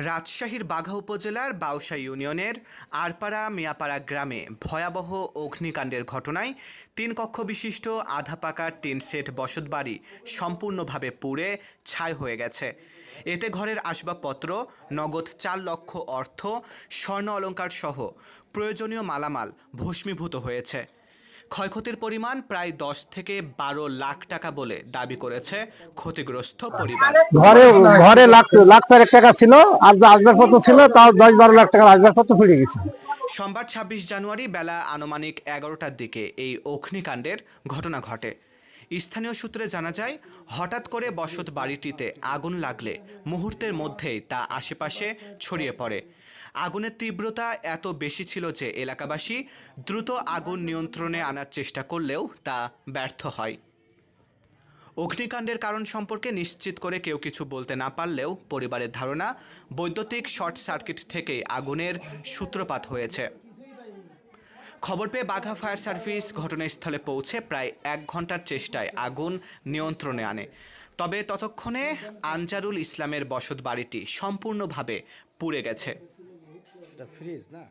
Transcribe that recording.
রাজশাহীর বাঘা উপজেলার বাউসা ইউনিয়নের আরপাড়া মিয়াপাড়া গ্রামে ভয়াবহ অগ্নিকাণ্ডের ঘটনায় ৩ কক্ষ বিশিষ্ট আধা পাকা টিন সেট বসতবাড়ি সম্পূর্ণভাবে পুড়ে ছাই হয়ে গেছে। এতে ঘরের আসবাবপত্র, নগদ ৪ লক্ষ অর্থ, স্বর্ণ অলংকার সহ প্রয়োজনীয় মালামাল ভস্মীভূত হয়েছে। ক্ষয়ক্ষতির পরিমাণ প্রায় ১০ থেকে ১২ লাখ টাকা বলে দাবি করেছে ক্ষতিগ্রস্ত পরিবার। ঘরে ঘরে লাখ লাখ চারেক টাকা ছিল, আর যে আসবাবপত্র ছিল তাও ১০-১২ লাখ টাকার আসবাবপত্র পুড়ে গেছে। সোমবার ২৬ জানুয়ারি বেলা আনুমানিক ১১টার দিকে এই অগ্নিকাণ্ডের ঘটনা ঘটে। স্থানীয় সূত্রে জানা যায়, হঠাৎ করে বসত বাড়িটিতে আগুন লাগলে মুহূর্তের মধ্যেই তা আশেপাশে ছড়িয়ে পড়ে। আগুনের তীব্রতা এত বেশি ছিল যে এলাকাবাসী দ্রুত আগুন নিয়ন্ত্রণে আনার চেষ্টা করলেও তা ব্যর্থ হয়। অগ্নিকাণ্ডের কারণ সম্পর্কে নিশ্চিত করে কেউ কিছু বলতে না পারলেও পরিবারের ধারণা, বৈদ্যুতিক শর্ট সার্কিট থেকেই আগুনের সূত্রপাত হয়েছে। খবর পেয়ে বাঘা ফায়ার সার্ভিস ঘটনাস্থলে পৌঁছে প্রায় ১ ঘন্টার চেষ্টায় আগুন নিয়ন্ত্রণে আনে। তবে ততক্ষণে আনজারুল ইসলামের বসত বাড়িটি সম্পূর্ণভাবে পুড়ে গেছে। ফ্রিজ না।